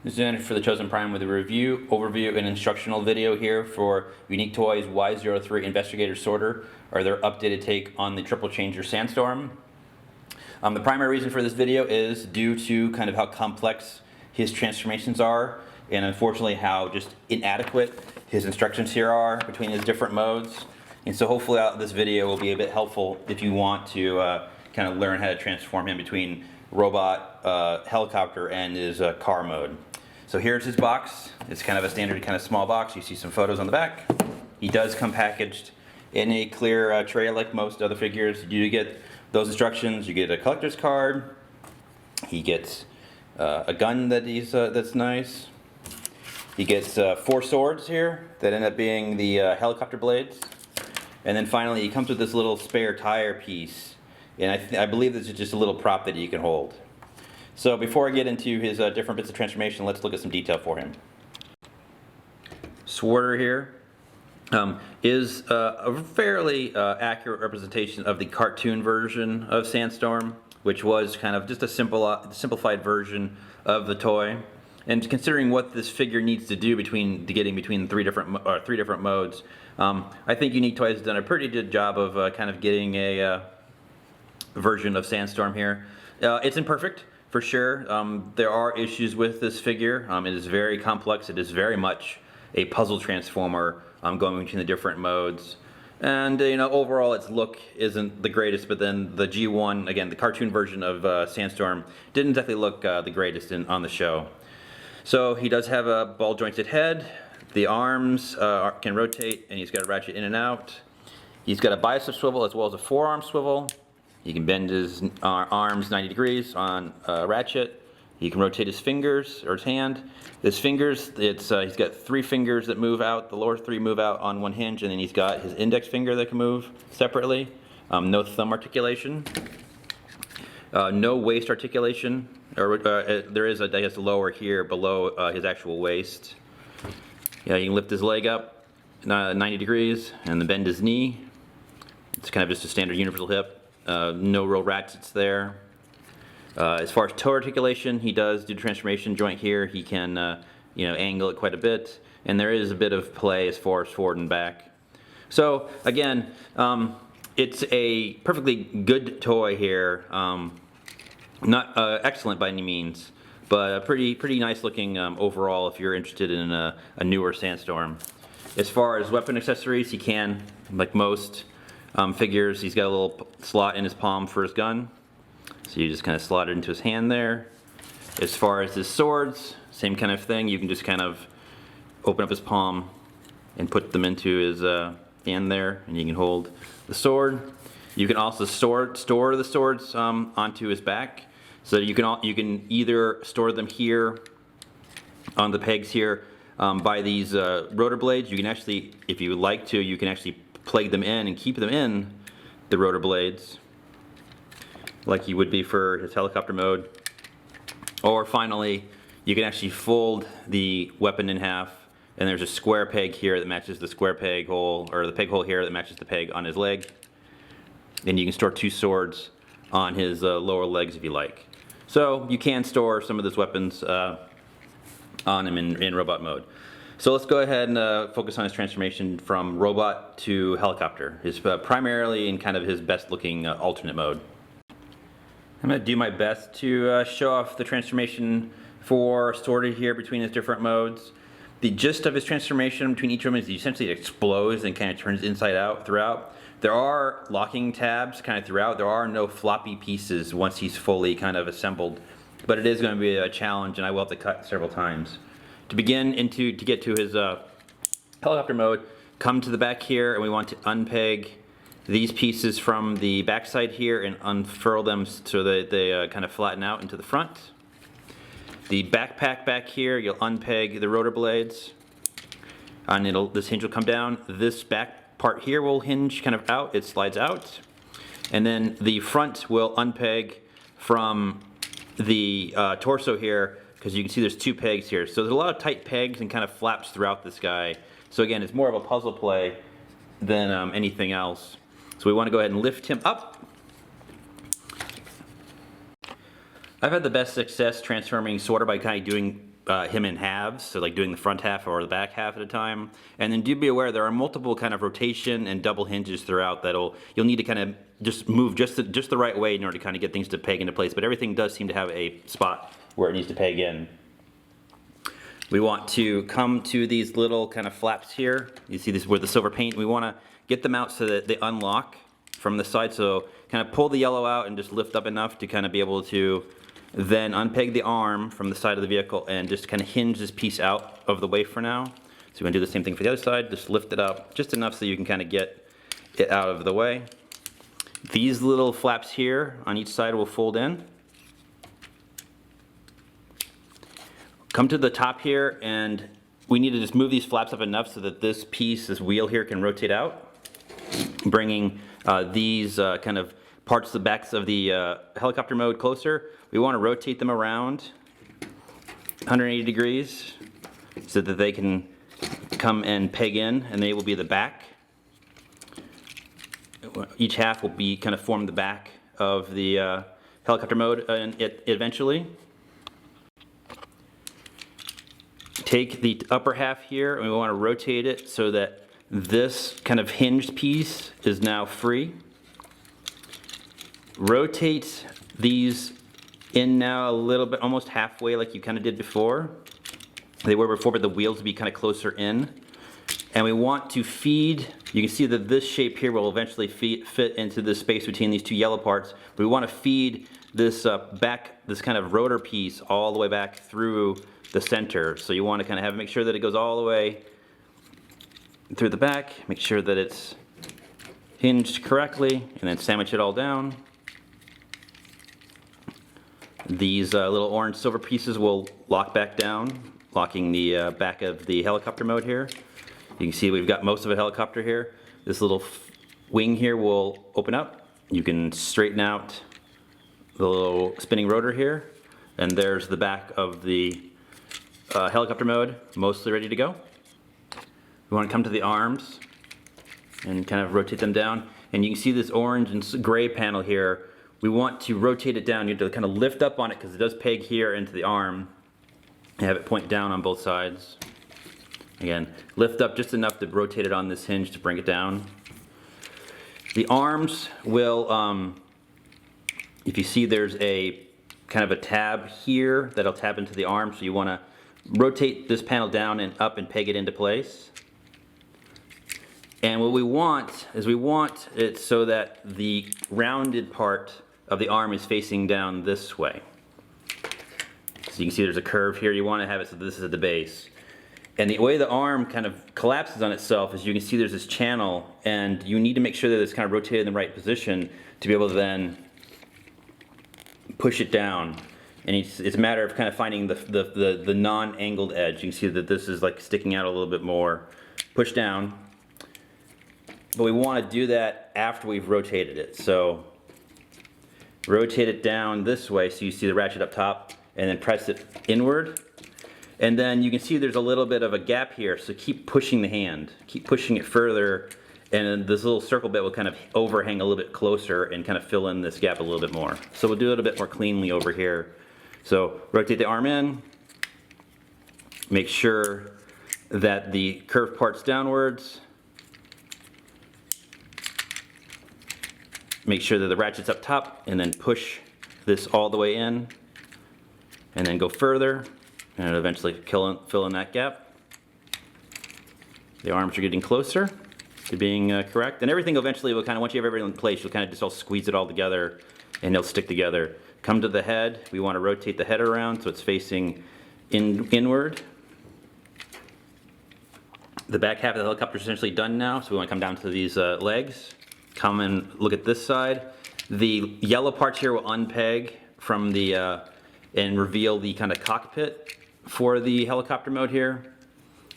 This is Andrew for the Chosen Prime with a review, overview, and instructional video here for Unique Toys Y-03 Investigator Sorter, or their updated take on the triple changer Sandstorm. The primary reason for this video is due to kind of how complex his transformations are, and unfortunately how just inadequate his instructions here are between his different modes. And so hopefully this video will be a bit helpful if you want to kind of learn how to transform him between robot, helicopter, and his car mode. So here's his box. It's kind of a standard kind of small box. You see some photos on the back. He does come packaged in a clear tray like most other figures. You do get those instructions. You get a collector's card. He gets a gun that that's nice. He gets 4 swords here that end up being the helicopter blades. And then finally he comes with this little spare tire piece. And I believe this is just a little prop that you can hold. So before I get into his different bits of transformation, let's look at some detail for him. Sorter here is a fairly accurate representation of the cartoon version of Sandstorm, which was kind of just a simplified version of the toy. And considering what this figure needs to do getting between three different modes, I think Unique Toys has done a pretty good job of kind of getting a version of Sandstorm here. It's imperfect, for sure. There are issues with this figure. It is very complex. It is very much a puzzle transformer going between the different modes. And overall its look isn't the greatest, but then the G1, again, the cartoon version of Sandstorm, didn't exactly look the greatest on the show. So he does have a ball jointed head. The arms can rotate, and he's got a ratchet in and out. He's got a bicep swivel as well as a forearm swivel. He can bend his arms 90 degrees on a ratchet. He can rotate his fingers or his hand. His fingers, he's got 3 fingers that move out. The lower 3 move out on one hinge, and then he's got his index finger that can move separately. No thumb articulation. No waist articulation. There is, I guess, a lower here below his actual waist. Yeah, you can lift his leg up 90 degrees and then bend his knee. It's kind of just a standard universal hip. No real ratchets there. As far as toe articulation, he does do the transformation joint here. He can angle it quite a bit, and there is a bit of play as far as forward and back. So again, it's a perfectly good toy here. Not excellent by any means, but pretty nice looking overall if you're interested in a newer Sandstorm. As far as weapon accessories, he can, like most figures, he's got a little slot in his palm for his gun. So you just kind of slot it into his hand there. As far as his swords, same kind of thing. You can just kind of open up his palm and put them into his hand there, and you can hold the sword. You can also store the swords onto his back. So you can either store them here on the pegs here by these rotor blades. You can actually, if you would like to, you can actually plug them in and keep them in the rotor blades like you would be for his helicopter mode. Or finally, you can actually fold the weapon in half, and there's a square peg here that matches the square peg hole, or the peg hole here that matches the peg on his leg. And you can store 2 swords on his lower legs if you like. So you can store some of those weapons on him in robot mode. So let's go ahead and focus on his transformation from robot to helicopter. His primarily in kind of his best looking alternate mode. I'm going to do my best to show off the transformation for Sorter here between his different modes. The gist of his transformation between each of them is he essentially explodes and kind of turns inside out throughout. There are locking tabs kind of throughout. There are no floppy pieces once he's fully kind of assembled, but it is going to be a challenge, and I will have to cut several times. To get to his helicopter mode, come to the back here, and we want to unpeg these pieces from the back side here and unfurl them so that they kind of flatten out into the front. The backpack back here, you'll unpeg the rotor blades, and this hinge will come down. This back part here will hinge kind of out, it slides out. And then the front will unpeg from the torso here, because you can see there's 2 pegs here. So there's a lot of tight pegs and kind of flaps throughout this guy. So again, it's more of a puzzle play than anything else. So we want to go ahead and lift him up. I've had the best success transforming Sorter by kind of doing him in halves, so like doing the front half or the back half at a time. And then do be aware there are multiple kind of rotation and double hinges throughout you'll need to kind of just move just the right way in order to kind of get things to peg into place. But everything does seem to have a spot where it needs to peg in. We want to come to these little kind of flaps here. You see this with the silver paint. We want to get them out so that they unlock from the side. So kind of pull the yellow out and just lift up enough to kind of be able to then unpeg the arm from the side of the vehicle and just kind of hinge this piece out of the way for now. So we're going to do the same thing for the other side. Just lift it up just enough so you can kind of get it out of the way. These little flaps here on each side will fold in. Come to the top here, and we need to just move these flaps up enough so that this piece, this wheel here, can rotate out, bringing these kind of parts, the backs of the helicopter mode closer. We want to rotate them around 180 degrees so that they can come and peg in, and they will be the back. Each half will be kind of form the back of the helicopter mode eventually. Take the upper half here, and we want to rotate it so that this kind of hinged piece is now free. Rotate these in now a little bit, almost halfway like you kind of did before. They were before, but the wheels will be kind of closer in. And we want to feed, you can see that this shape here will eventually fit into the space between these two yellow parts. We want to feed this this kind of rotor piece all the way back through the center. So you want to kind of make sure that it goes all the way through the back, make sure that it's hinged correctly, and then sandwich it all down. These little orange silver pieces will lock back down, locking the back of the helicopter mode here. You can see we've got most of a helicopter here. This little wing here will open up. You can straighten out the little spinning rotor here, and there's the back of the helicopter mode, mostly ready to go. We want to come to the arms and kind of rotate them down, and you can see this orange and gray panel here. We want to rotate it down. You have to kind of lift up on it because it does peg here into the arm and have it point down on both sides. Again, lift up just enough to rotate it on this hinge to bring it down. The arms will, if you see there's a kind of a tab here that'll tab into the arm, so you want to rotate this panel down and up and peg it into place. And what we want is it so that the rounded part of the arm is facing down this way. So you can see there's a curve here. You want to have it so this is at the base. And the way the arm kind of collapses on itself is you can see there's this channel, and you need to make sure that it's kind of rotated in the right position to be able to then push it down. And it's a matter of kind of finding the non-angled edge. You can see that this is like sticking out a little bit more. Push down. But we want to do that after we've rotated it. So rotate it down this way so you see the ratchet up top, and then press it inward. And then you can see there's a little bit of a gap here, so keep pushing the hand. Keep pushing it further, and then this little circle bit will kind of overhang a little bit closer and kind of fill in this gap a little bit more. So we'll do it a bit more cleanly over here. So rotate the arm in. Make sure that the curved part's downwards. Make sure that the ratchet's up top, and then push this all the way in, and then go further. And it'll eventually fill in that gap. The arms are getting closer to being correct. And everything eventually will kind of, once you have everything in place, you'll kind of just all squeeze it all together and they'll stick together. Come to the head. We want to rotate the head around so it's facing inward. The back half of the helicopter is essentially done now, so we want to come down to these legs. Come and look at this side. The yellow parts here will unpeg from the, and reveal the kind of cockpit for the helicopter mode here.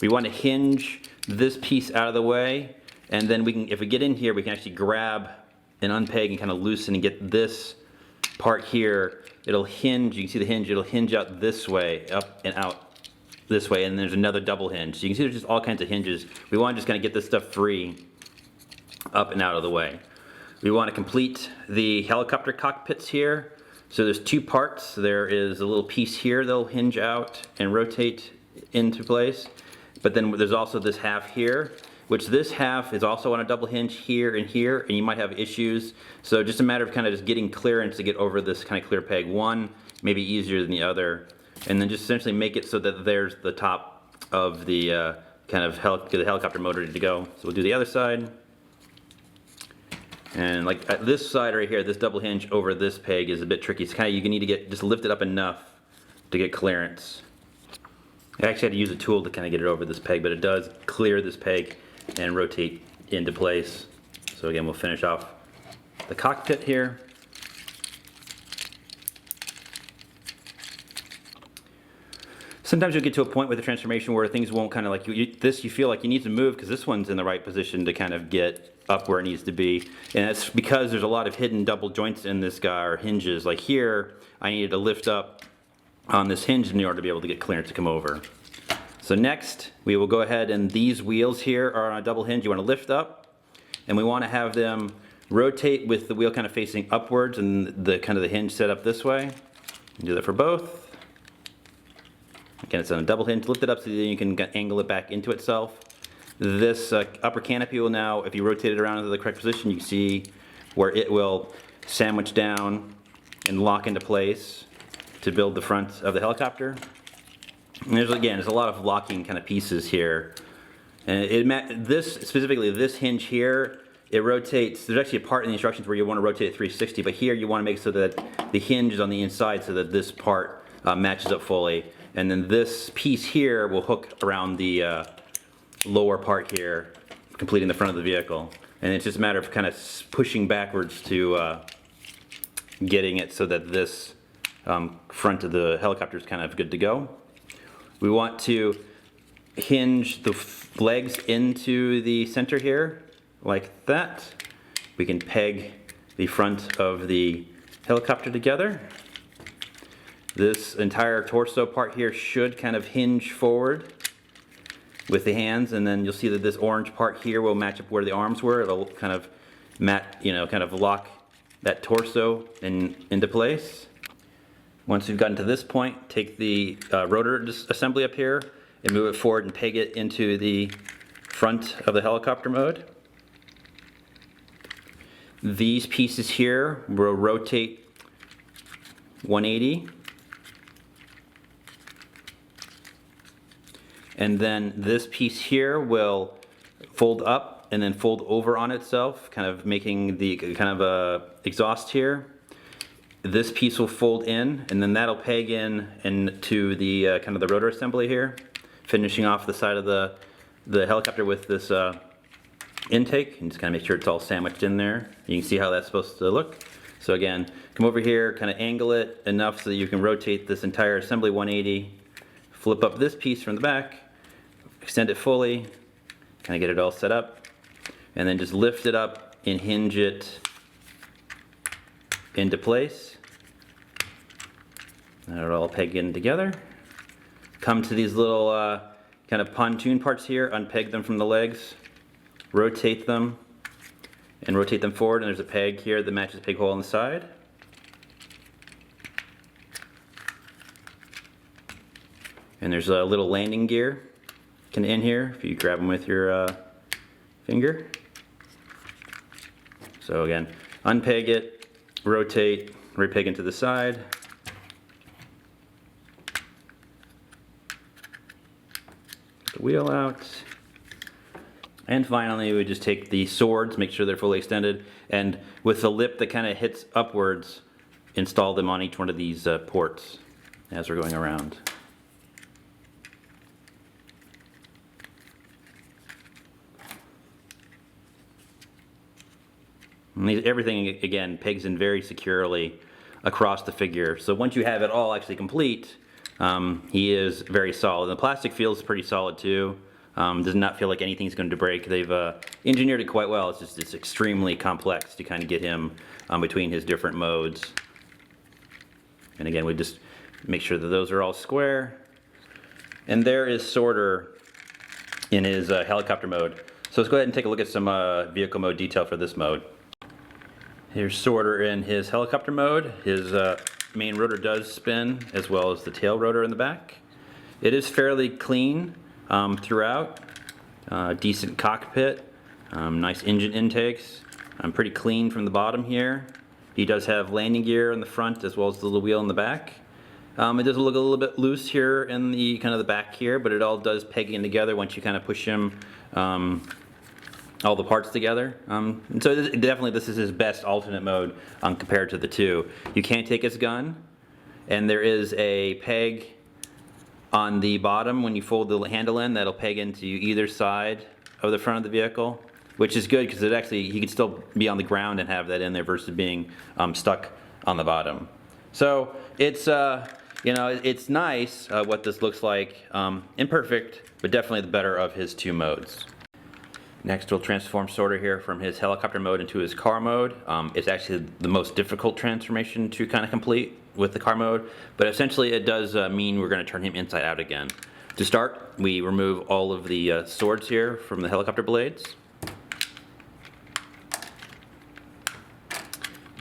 We want to hinge this piece out of the way, and then we can, if we get in here, we can actually grab and unpeg and kind of loosen and get this part here. It'll hinge, you can see the hinge, it'll hinge out this way, up and out this way, and there's another double hinge. So you can see there's just all kinds of hinges. We want to just kind of get this stuff free, up and out of the way. We want to complete the helicopter cockpits here. So there's two parts. There is a little piece here that'll hinge out and rotate into place. But then there's also this half here, which this half is also on a double hinge here, and you might have issues. So just a matter of kind of just getting clearance to get over this kind of clear peg. One may be easier than the other. And then just essentially make it so that there's the top of the kind of the helicopter motor ready to go. So we'll do the other side. And like at this side right here, this double hinge over this peg is a bit tricky. It's kind of, you need to just lift it up enough to get clearance. I actually had to use a tool to kind of get it over this peg, but it does clear this peg and rotate into place. So again, we'll finish off the cockpit here. Sometimes you'll get to a point with the transformation where things won't kind of like, you feel like you need to move because this one's in the right position to kind of get up where it needs to be. And that's because there's a lot of hidden double joints in this guy, or hinges. Like here, I needed to lift up on this hinge in order to be able to get clearance to come over. So next, we will go ahead, and these wheels here are on a double hinge. You want to lift up, and we want to have them rotate with the wheel kind of facing upwards and the kind of the hinge set up this way. Do that for both. Again, it's on a double hinge. Lift it up so that you can angle it back into itself. This upper canopy will now, if you rotate it around into the correct position, you can see where it will sandwich down and lock into place to build the front of the helicopter. And there's a lot of locking kind of pieces here. And specifically this hinge here, it rotates. There's actually a part in the instructions where you want to rotate it 360, but here you want to make so that the hinge is on the inside so that this part matches up fully. And then this piece here will hook around the lower part here, completing the front of the vehicle. And it's just a matter of kind of pushing backwards to getting it so that this front of the helicopter is kind of good to go. We want to hinge the legs into the center here, like that. We can peg the front of the helicopter together. This entire torso part here should kind of hinge forward with the hands, and then you'll see that this orange part here will match up where the arms were. It'll kind of kind of lock that torso into place. Once we've gotten to this point, take the rotor assembly up here and move it forward and peg it into the front of the helicopter mode. These pieces here will rotate 180. And then this piece here will fold up and then fold over on itself, kind of making the kind of exhaust here. This piece will fold in, and then that'll peg in into the kind of the rotor assembly here, finishing off the side of the helicopter with this intake, and just kind of make sure it's all sandwiched in there. You can see how that's supposed to look. So again, come over here, kind of angle it enough so that you can rotate this entire assembly 180, flip up this piece from the back, extend it fully, kind of get it all set up, and then just lift it up and hinge it into place. That'll all peg in together. Come to these little kind of pontoon parts here, unpeg them from the legs, rotate them, and rotate them forward, and there's a peg here that matches the peg hole on the side. And there's a little landing gear in here if you grab them with your finger. So again, unpeg it, rotate, repeg into the side. Get the wheel out. And finally, we just take the swords, make sure they're fully extended, and with the lip that kind of hits upwards, install them on each one of these ports as we're going around. And everything, again, pegs in very securely across the figure. So once you have it all actually complete, he is very solid. The plastic feels pretty solid too. Does not feel like anything's going to break. They've engineered it quite well. It's extremely complex to kind of get him between his different modes. And again, we just make sure that those are all square. And there is sorter in his helicopter mode. So let's go ahead and take a look at some vehicle mode detail for this mode. Here's sorter in his helicopter mode. His main rotor does spin, as well as the tail rotor in the back. It is fairly clean throughout. Decent cockpit, nice engine intakes. Pretty clean from the bottom here. He does have landing gear in the front as well as the little wheel in the back. It does look a little bit loose here in the kind of the back here, but it all does peg in together once you kind of push him all the parts together. And so definitely this is his best alternate mode compared to the two. You can't take his gun, and there is a peg on the bottom when you fold the handle in that'll peg into either side of the front of the vehicle, which is good because it actually, he could still be on the ground and have that in there versus being stuck on the bottom. So it's you know, it's nice what this looks like. Imperfect, but definitely the better of his two modes. Next, we'll transform Sorter here from his helicopter mode into his car mode. It's actually the most difficult transformation to kind of complete with the car mode, but essentially it does mean we're going to turn him inside out again. To start, we remove all of the swords here from the helicopter blades.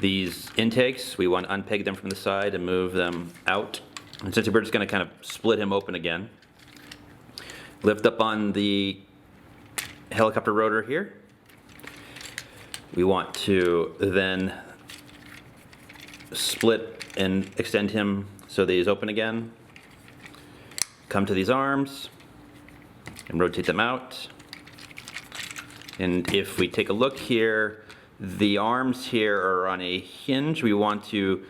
These intakes, we want to unpeg them from the side and move them out. And since we're just going to kind of split him open again. Lift up on the helicopter rotor here. We want to then split and extend him so that he's open again. Come to these arms and rotate them out. And if we take a look here, the arms here are on a hinge. We want to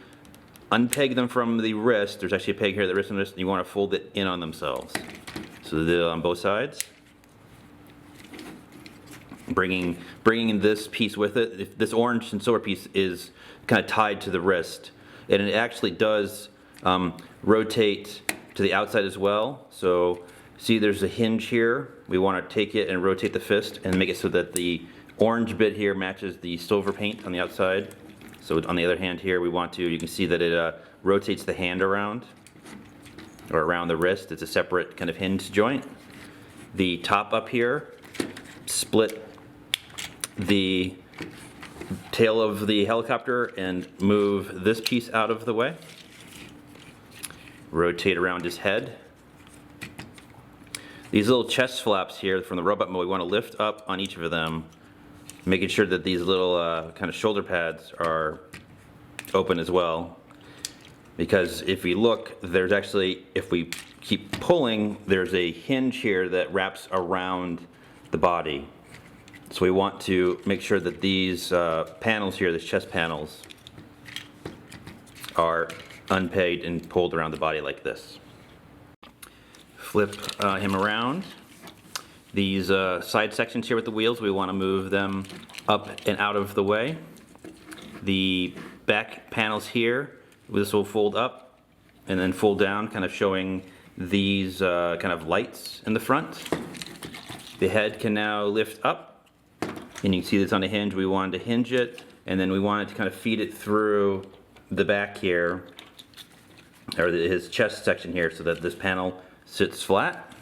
unpeg them from the wrist. There's actually a peg here, the wrist and wrist, and you want to fold it in on themselves. So they're on both sides. Bringing this piece with it. This orange and silver piece is kind of tied to the wrist, and it actually does rotate to the outside as well. So see, there's a hinge here. We want to take it and rotate the fist and make it so that the orange bit here matches the silver paint on the outside. So on the other hand here, we want to, you can see that it rotates the hand around, or around the wrist. It's a separate kind of hinge joint. The top up here, split the tail of the helicopter and move this piece out of the way. Rotate around his head. These little chest flaps here from the robot mode, we want to lift up on each of them, making sure that these little kind of shoulder pads are open as well. Because if we look, there's actually, if we keep pulling, there's a hinge here that wraps around the body. So we want to make sure that these panels here, these chest panels, are unpegged and pulled around the body like this. Flip him around. These side sections here with the wheels, we want to move them up and out of the way. The back panels here, this will fold up and then fold down, kind of showing these kind of lights in the front. The head can now lift up, and you can see this on a hinge. We wanted to hinge it, and then we wanted to kind of feed it through the back here, or his chest section here, so that this panel sits flat.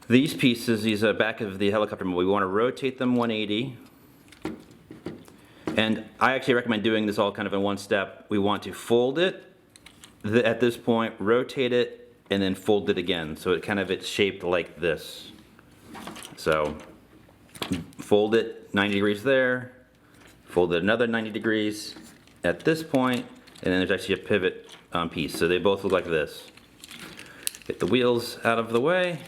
These pieces, these back of the helicopter, we want to rotate them 180. And I actually recommend doing this all kind of in one step. We want to fold it at this point, rotate it, and then fold it again. So it's shaped like this. So fold it 90 degrees there, fold it another 90 degrees at this point, and then there's actually a pivot piece. So they both look like this. Get the wheels out of the way.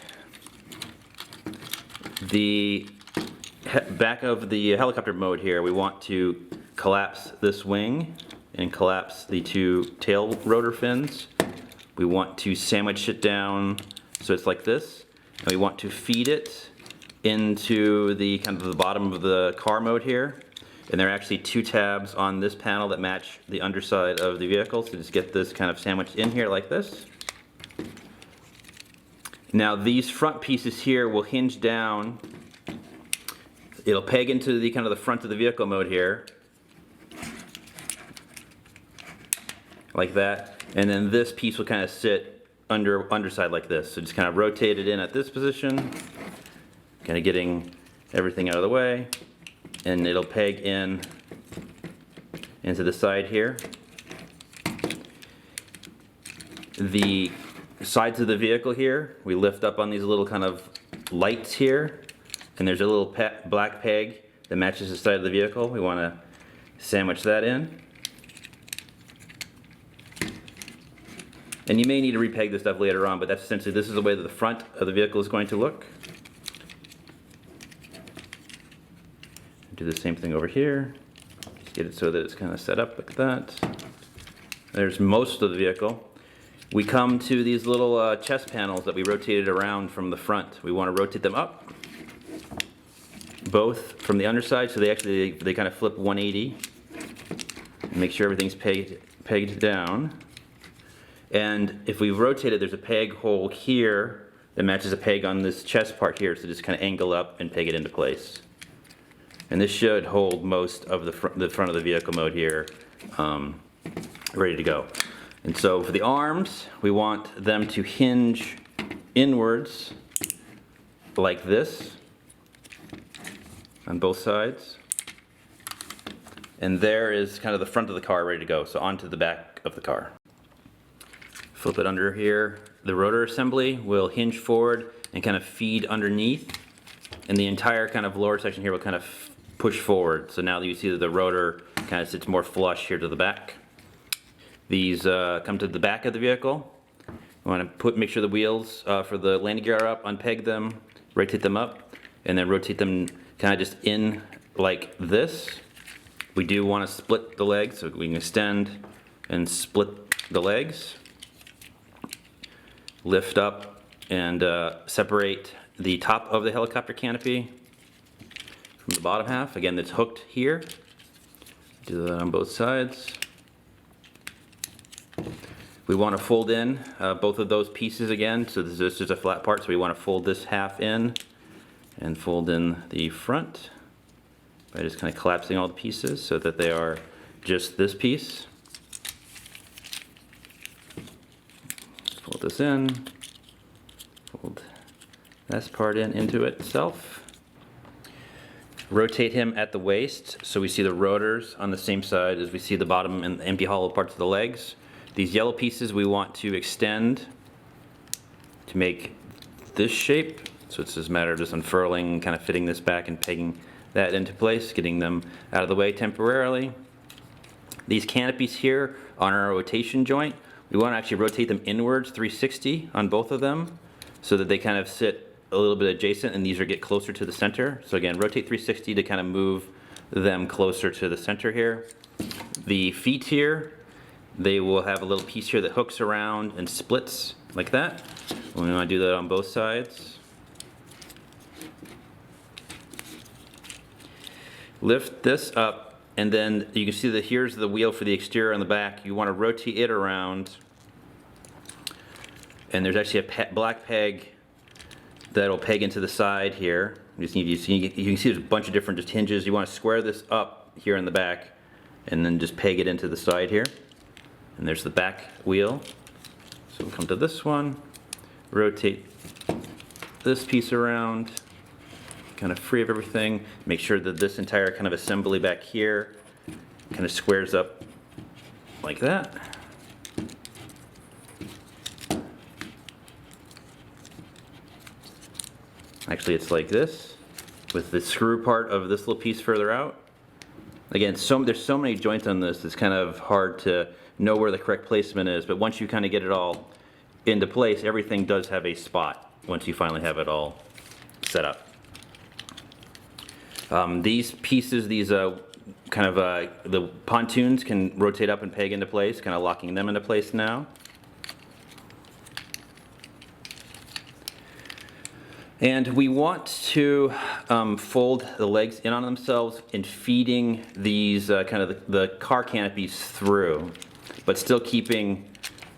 The back of the helicopter mode here, we want to collapse this wing and collapse the two tail rotor fins. We want to sandwich it down so it's like this, and we want to feed it into the kind of the bottom of the car mode here. And there are actually two tabs on this panel that match the underside of the vehicle, so just get this kind of sandwiched in here like this. Now these front pieces here will hinge down. It'll peg into the kind of the front of the vehicle mode here, like that, and then this piece will kind of sit underside like this. So just kind of rotate it in at this position, kind of getting everything out of the way, and it'll peg in into the side here. The sides of the vehicle here, we lift up on these little kind of lights here, and there's a little black peg that matches the side of the vehicle. We want to sandwich that in. And you may need to repeg this stuff later on, but that's essentially, this is the way that the front of the vehicle is going to look. Do the same thing over here. Just get it so that it's kind of set up like that. There's most of the vehicle. We come to these little chest panels that we rotated around from the front. We want to rotate them up, both from the underside, so they kind of flip 180. Make sure everything's pegged down. And if we rotate it, there's a peg hole here that matches a peg on this chest part here, so just kind of angle up and peg it into place. And this should hold most of the front of the vehicle mode here, ready to go. And so for the arms, we want them to hinge inwards like this on both sides. And there is kind of the front of the car ready to go, so onto the back of the car. Flip it under here. The rotor assembly will hinge forward and kind of feed underneath, and the entire kind of lower section here will kind of push forward. So now that you see that the rotor kind of sits more flush here to the back. These come to the back of the vehicle. You want to make sure the wheels for the landing gear are up, unpeg them, rotate them up, and then rotate them kind of just in like this. We do want to split the legs, so we can extend and split the legs. Lift up and separate the top of the helicopter canopy from the bottom half. Again, that's hooked here. Do that on both sides. We want to fold in both of those pieces again. So this is just a flat part, so we want to fold this half in and fold in the front by just kind of collapsing all the pieces so that they are just this piece. Fold this in, fold this part into itself. Rotate him at the waist so we see the rotors on the same side as we see the bottom and the empty hollow parts of the legs. These yellow pieces we want to extend to make this shape. So it's just a matter of just unfurling, kind of fitting this back and pegging that into place, getting them out of the way temporarily. These canopies here on our rotation joint, we want to actually rotate them inwards 360 on both of them so that they kind of sit a little bit adjacent, and these are get closer to the center. So again, rotate 360 to kind of move them closer to the center here. The feet here, they will have a little piece here that hooks around and splits like that. We want to do that on both sides. Lift this up. And then you can see that here's the wheel for the exterior on the back. You want to rotate it around. And there's actually a black peg that'll peg into the side here. You can see there's a bunch of different just hinges. You want to square this up here in the back and then just peg it into the side here. And there's the back wheel. So we'll come to this one, rotate this piece around, kind of free of everything. Make sure that this entire kind of assembly back here kind of squares up like that. Actually, it's like this with the screw part of this little piece further out. Again, there's so many joints on this, it's kind of hard to know where the correct placement is, but once you kind of get it all into place, everything does have a spot once you finally have it all set up. These pieces, these kind of the pontoons can rotate up and peg into place, kind of locking them into place now. And we want to fold the legs in on themselves and feeding these kind of the car canopies through, but still keeping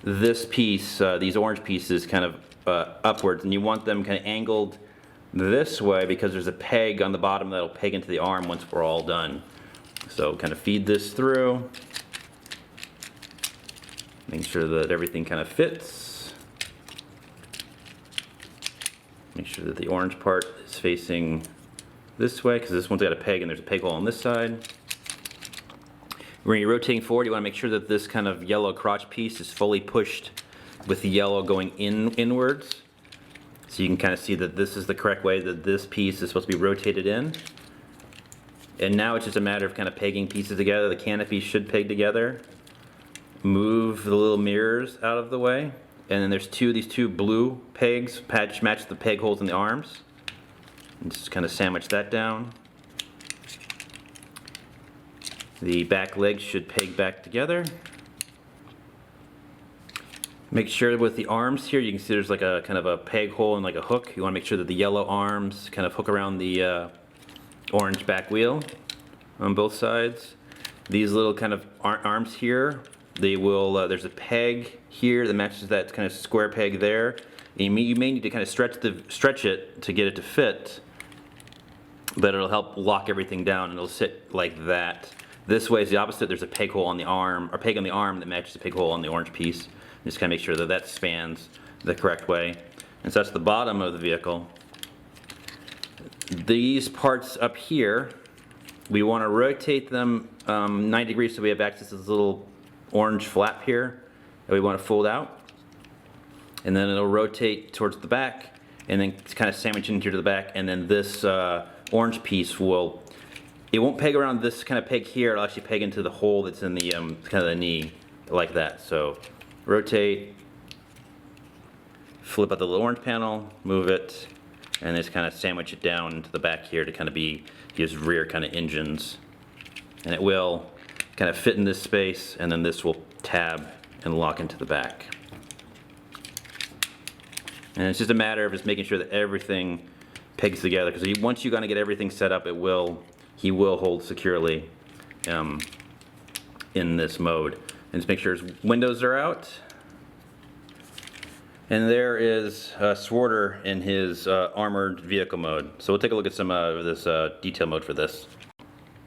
this piece, these orange pieces kind of upwards, and you want them kind of angled this way because there's a peg on the bottom that'll peg into the arm once we're all done. So kind of feed this through, make sure that everything kind of fits. Make sure that the orange part is facing this way because this one's got a peg and there's a peg hole on this side. When you're rotating forward, you want to make sure that this kind of yellow crotch piece is fully pushed with the yellow going inwards. So you can kind of see that this is the correct way that this piece is supposed to be rotated in. And now it's just a matter of kind of pegging pieces together. The canopy should peg together. Move the little mirrors out of the way. And then there's these two blue pegs, match the peg holes in the arms. And just kind of sandwich that down. The back legs should peg back together. Make sure with the arms here, you can see there's like a kind of a peg hole and like a hook. You want to make sure that the yellow arms kind of hook around the orange back wheel on both sides. These little kind of arms here, they will, there's a peg here that matches that kind of square peg there. And you may need to kind of stretch it to get it to fit, but it'll help lock everything down and it'll sit like that. This way is the opposite. There's a peg hole on the arm, or peg on the arm that matches the peg hole on the orange piece. Just kind of make sure that that spans the correct way. And so that's the bottom of the vehicle. These parts up here, we want to rotate them 90 degrees so we have access to this little orange flap here that we want to fold out. And then it'll rotate towards the back and then kind of sandwich into the back, and then this orange piece will, it won't peg around this kind of peg here, it'll actually peg into the hole that's in the kind of the knee, like that. So rotate, flip out the little orange panel, move it, and just kind of sandwich it down into the back here to kind of be his rear kind of engines. And it will kind of fit in this space, and then this will tab and lock into the back. And it's just a matter of just making sure that everything pegs together, because once you're going to get everything set up, he will hold securely in this mode. And just make sure his windows are out. And there is Sworder in his armored vehicle mode. So we'll take a look at some of this detail mode for this.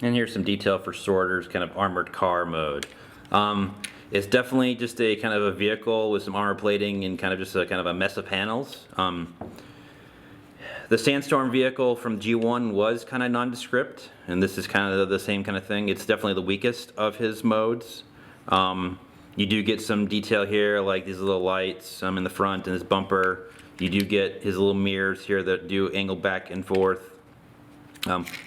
And here's some detail for Sworder's kind of armored car mode. It's definitely just a kind of a vehicle with some armor plating and kind of just a kind of a mess of panels. The Sandstorm vehicle from G1 was kind of nondescript, and this is kind of the same kind of thing. It's definitely the weakest of his modes. You do get some detail here, like these little lights in the front and his bumper. You do get his little mirrors here that do angle back and forth.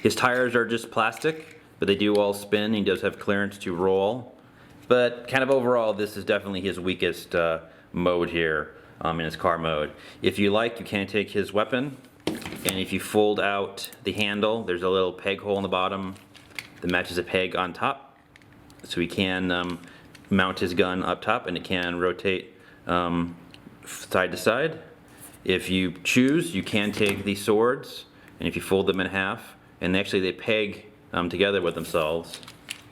His tires are just plastic, but they do all spin. He does have clearance to roll. But kind of overall, this is definitely his weakest mode here in his car mode. If you like, you can take his weapon, and if you fold out the handle, there's a little peg hole in the bottom that matches a peg on top. So he can mount his gun up top, and it can rotate side to side. If you choose, you can take these swords, and if you fold them in half, and actually they peg together with themselves.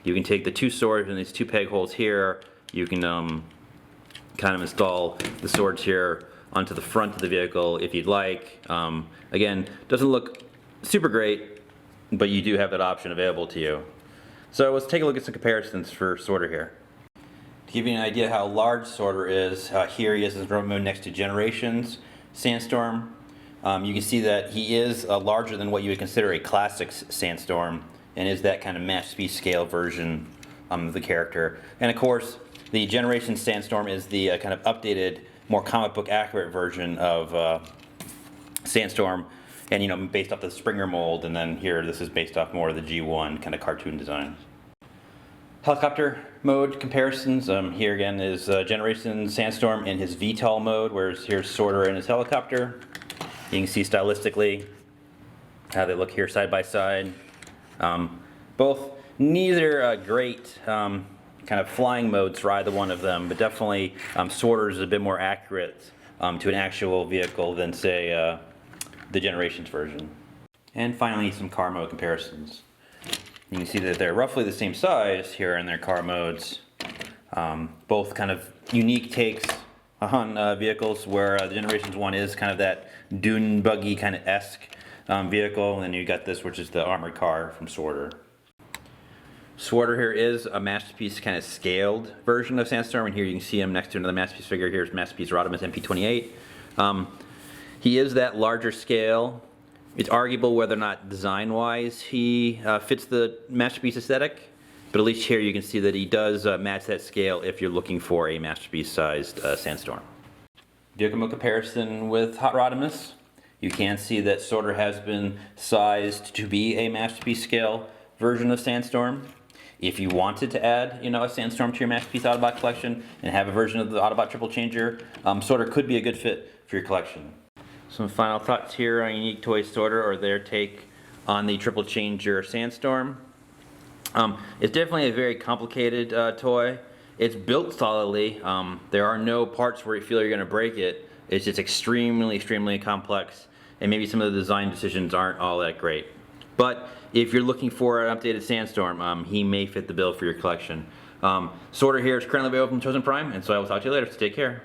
You can take the two swords and these two peg holes here. You can kind of install the swords here onto the front of the vehicle if you'd like. Again, doesn't look super great, but you do have that option available to you. So let's take a look at some comparisons for Sworder here. To give you an idea how large Sworder is, here he is in his remote mode next to Generations Sandstorm. You can see that he is larger than what you would consider a classic Sandstorm, and is that kind of masterpiece scale version of the character. And of course, the Generation Sandstorm is the kind of updated, more comic book accurate version of Sandstorm, and based off the Springer mold, and then here this is based off more of the G1 kind of cartoon design. Helicopter mode comparisons. Here again is Generation Sandstorm in his VTOL mode, whereas here's Sworder in his helicopter. You can see stylistically how they look here side by side. Both neither great kind of flying modes for either one of them, but definitely Sworder is a bit more accurate to an actual vehicle than, say, the Generations version. And finally, some car mode comparisons. You can see that they're roughly the same size here in their car modes. Both kind of unique takes on vehicles, where the Generations one is kind of that dune buggy kind of esque vehicle, and then you got this, which is the armored car from Sworder. Sworder here is a Masterpiece kind of scaled version of Sandstorm, and here you can see him next to another Masterpiece figure. Here's Masterpiece Rodimus MP28. He is that larger scale. It's arguable whether or not design-wise he fits the Masterpiece aesthetic, But at least here you can see that he does match that scale if you're looking for a masterpiece-sized Sandstorm. Vehicle comparison with Hot Rodimus. You can see that Sorter has been sized to be a masterpiece scale version of Sandstorm. If you wanted to add, a Sandstorm to your masterpiece Autobot collection and have a version of the Autobot Triple Changer, Sorter could be a good fit for your collection. Some final thoughts here on Unique Toys Sorter or their take on the Triple Changer Sandstorm. It's definitely a very complicated toy. It's built solidly. There are no parts where you feel you're going to break it. It's just extremely complex, and maybe some of the design decisions aren't all that great. But if you're looking for an updated Sandstorm, he may fit the bill for your collection. Sorter here is currently available from Chosen Prime, and so I will talk to you later, so take care.